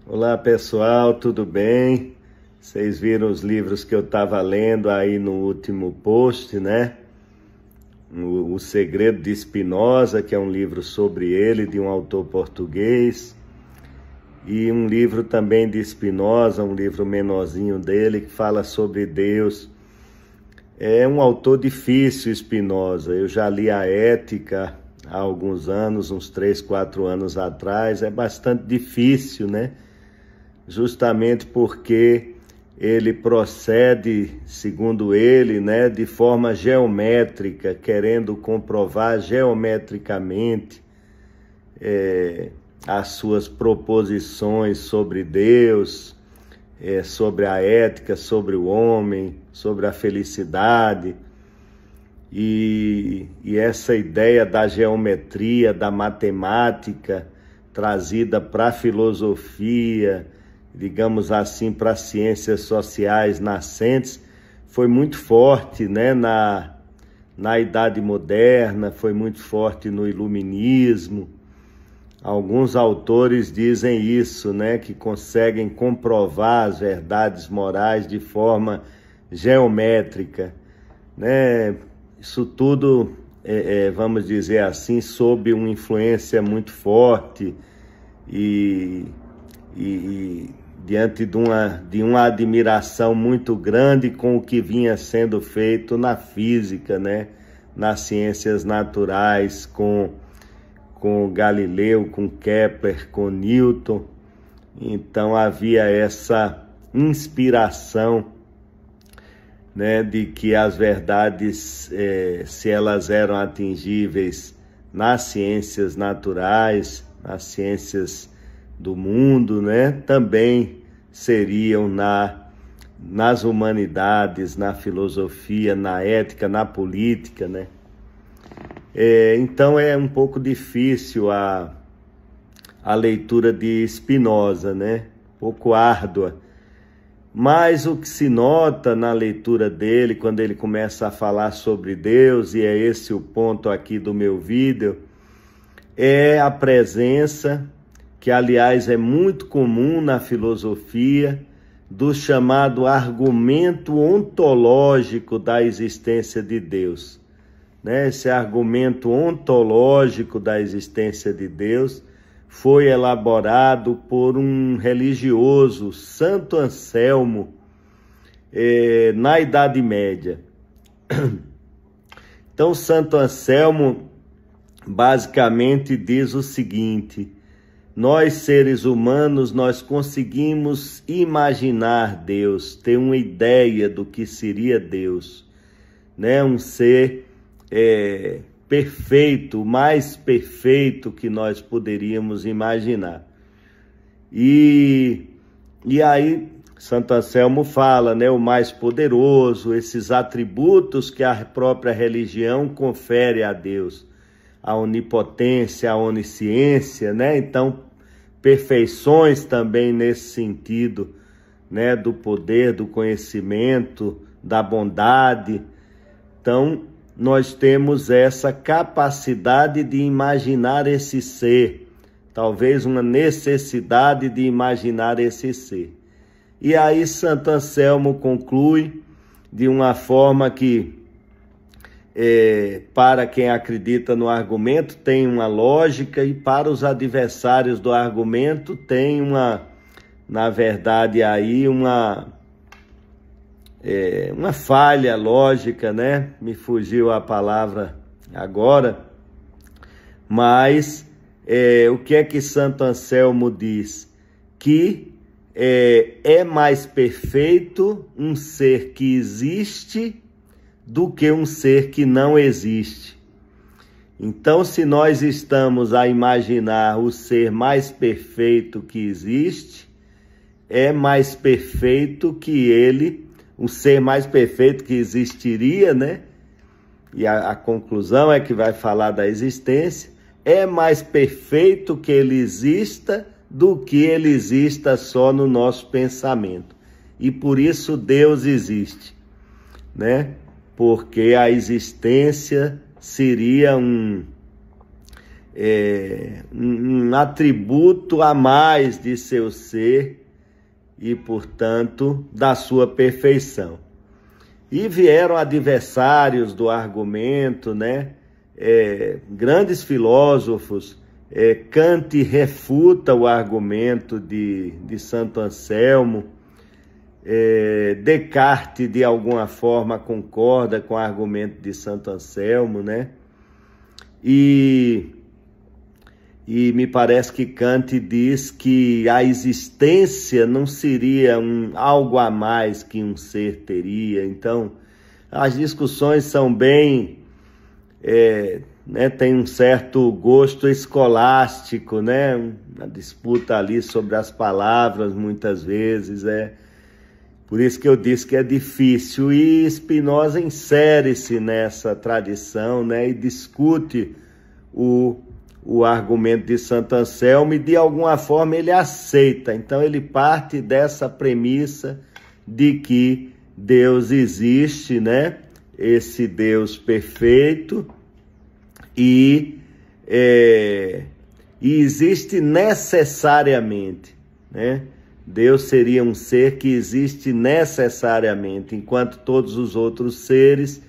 Olá pessoal, tudo bem? Vocês viram os livros que eu estava lendo aí no último post, né? O Segredo de Spinoza, que é um livro sobre ele, de um autor português. E um livro também de Spinoza, um livro menorzinho dele, que fala sobre Deus. É um autor difícil, Spinoza. Eu já li a Ética há alguns anos, uns 3, 4 anos atrás. É bastante difícil, né? Justamente porque ele procede, segundo ele, né, de forma geométrica, querendo comprovar geometricamente as suas proposições sobre Deus, sobre a ética, sobre o homem, sobre a felicidade. E essa ideia da geometria, da matemática, trazida para a filosofia, digamos assim, para as ciências sociais nascentes, foi muito forte, né, na Idade Moderna, foi muito forte no Iluminismo. Alguns autores dizem isso, né, que conseguem comprovar as verdades morais de forma geométrica, né? Isso tudo, vamos dizer assim, sob uma influência muito forte e diante de uma admiração muito grande com o que vinha sendo feito na física, né? Nas ciências naturais, com Galileu, com Kepler, com Newton. Então havia essa inspiração, né, de que as verdades, se elas eram atingíveis nas ciências naturais, nas ciências do mundo, né, também seriam nas humanidades, na filosofia, na ética, na política, né? Então é um pouco difícil a leitura de Spinoza, né? Um pouco árdua. Mas o que se nota na leitura dele, quando ele começa a falar sobre Deus, e é esse o ponto aqui do meu vídeo, é a presença, que aliás é muito comum na filosofia, do chamado argumento ontológico da existência de Deus, né? Esse argumento ontológico da existência de Deus foi elaborado por um religioso, Santo Anselmo, na Idade Média. Então, Santo Anselmo basicamente diz o seguinte: nós, seres humanos, nós conseguimos imaginar Deus, ter uma ideia do que seria Deus, né? Um ser perfeito, o mais perfeito que nós poderíamos imaginar. E aí Santo Anselmo fala, né, o mais poderoso, esses atributos que a própria religião confere a Deus, a onipotência, a onisciência, né? Então, perfeições também nesse sentido, né, do poder, do conhecimento, da bondade. Então, nós temos essa capacidade de imaginar esse ser, talvez uma necessidade de imaginar esse ser. E aí Santo Anselmo conclui de uma forma que, para quem acredita no argumento, tem uma lógica, e para os adversários do argumento tem na verdade, aí uma falha lógica, né? Me fugiu a palavra agora, mas o que é que Santo Anselmo diz? Que é mais perfeito um ser que existe do que um ser que não existe. Então, se nós estamos a imaginar o ser mais perfeito que existe, é mais perfeito que ele, o ser mais perfeito que existiria, né? E a conclusão é que vai falar da existência, é mais perfeito que ele exista do que ele exista só no nosso pensamento. E por isso Deus existe, né? Porque a existência seria um atributo a mais de seu ser e, portanto, da sua perfeição. E vieram adversários do argumento, né? Grandes filósofos. Kant refuta o argumento de Santo Anselmo. Descartes, de alguma forma, concorda com o argumento de Santo Anselmo, né? E me parece que Kant diz que a existência não seria algo a mais que um ser teria. Então, as discussões são bem... tem um certo gosto escolástico, né? Uma disputa ali sobre as palavras, muitas vezes. Por isso que eu disse que é difícil. E Spinoza insere-se nessa tradição, né? E discute o argumento de Santo Anselmo e, de alguma forma, ele aceita. Então, ele parte dessa premissa de que Deus existe, né? Esse Deus perfeito, e existe necessariamente, né? Deus seria um ser que existe necessariamente, enquanto todos os outros seres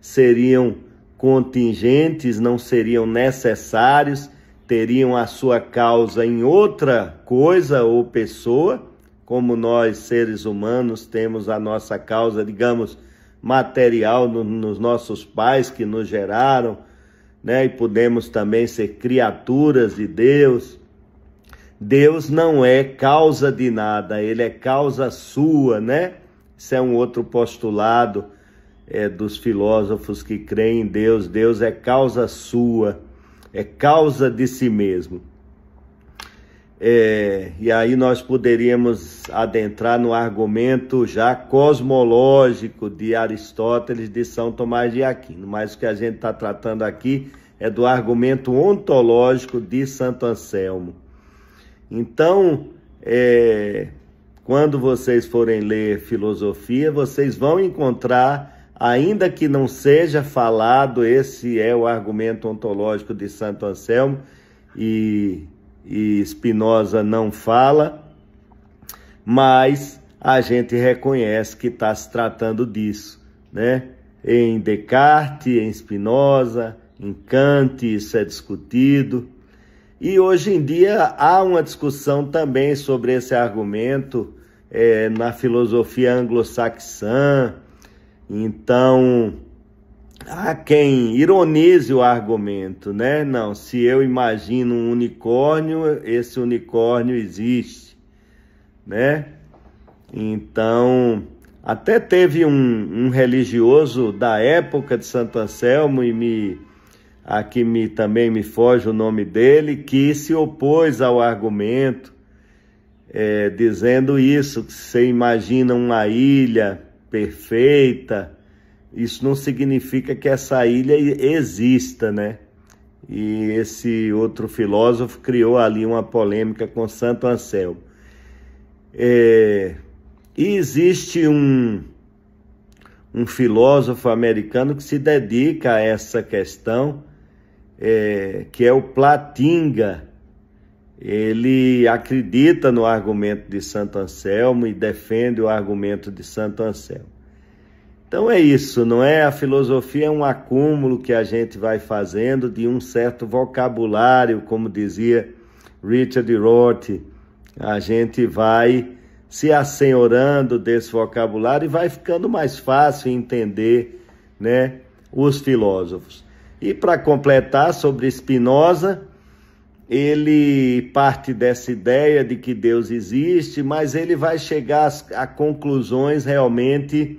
seriam contingentes, não seriam necessários, teriam a sua causa em outra coisa ou pessoa, como nós, seres humanos, temos a nossa causa, digamos, material nos nossos pais que nos geraram, né? E podemos também ser criaturas de Deus. Deus não é causa de nada, ele é causa sua, né? Isso é um outro postulado dos filósofos que creem em Deus. Deus é causa sua, é causa de si mesmo. E aí nós poderíamos adentrar no argumento já cosmológico de Aristóteles, de São Tomás de Aquino, mas o que a gente está tratando aqui é do argumento ontológico de Santo Anselmo. Então, quando vocês forem ler filosofia, vocês vão encontrar, ainda que não seja falado, esse é o argumento ontológico de Santo Anselmo, e Spinoza não fala, mas a gente reconhece que está se tratando disso, né? Em Descartes, em Spinoza, em Kant, isso é discutido. E hoje em dia há uma discussão também sobre esse argumento na filosofia anglo-saxã. Então, há quem ironize o argumento, né? Não, se eu imagino um unicórnio, esse unicórnio existe, né? Então, até teve um religioso da época de Santo Anselmo, e também me foge o nome dele, que se opôs ao argumento, dizendo isso, que você imagina uma ilha perfeita, isso não significa que essa ilha exista, né? E esse outro filósofo criou ali uma polêmica com Santo Anselmo. E existe um filósofo americano que se dedica a essa questão, que é o Plantinga. Ele acredita no argumento de Santo Anselmo e defende o argumento de Santo Anselmo. Então é isso, não é? A filosofia é um acúmulo que a gente vai fazendo de um certo vocabulário, como dizia Richard Rorty. A gente vai se assenhorando desse vocabulário e vai ficando mais fácil entender, né, os filósofos. E para completar, sobre Spinoza, ele parte dessa ideia de que Deus existe, mas ele vai chegar a conclusões realmente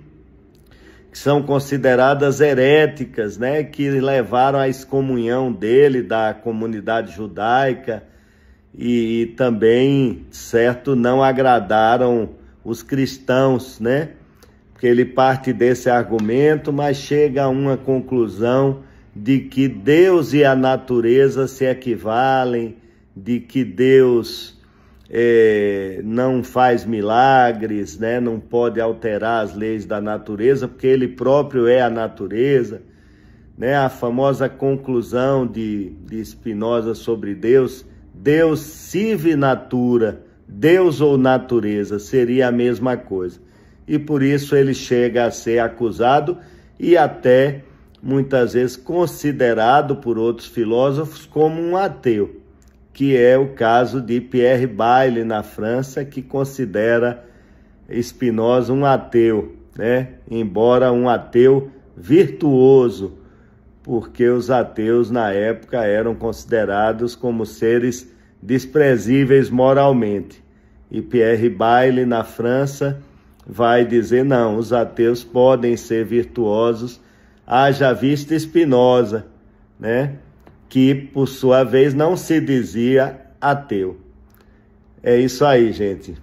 que são consideradas heréticas, né, que levaram à excomunhão dele da comunidade judaica e também, certo, não agradaram os cristãos, né, porque ele parte desse argumento, mas chega a uma conclusão de que Deus e a natureza se equivalem, de que Deus não faz milagres, né? Não pode alterar as leis da natureza, porque ele próprio é a natureza, né, a famosa conclusão de Spinoza sobre Deus, Deus sive natura, Deus ou natureza, seria a mesma coisa. E por isso ele chega a ser acusado e até muitas vezes considerado por outros filósofos como um ateu, que é o caso de Pierre Bayle na França, que considera Spinoza um ateu, né? Embora um ateu virtuoso, porque os ateus na época eram considerados como seres desprezíveis moralmente. E Pierre Bayle na França vai dizer, não, os ateus podem ser virtuosos, haja vista Spinoza, né? Que por sua vez não se dizia ateu. É isso aí, gente.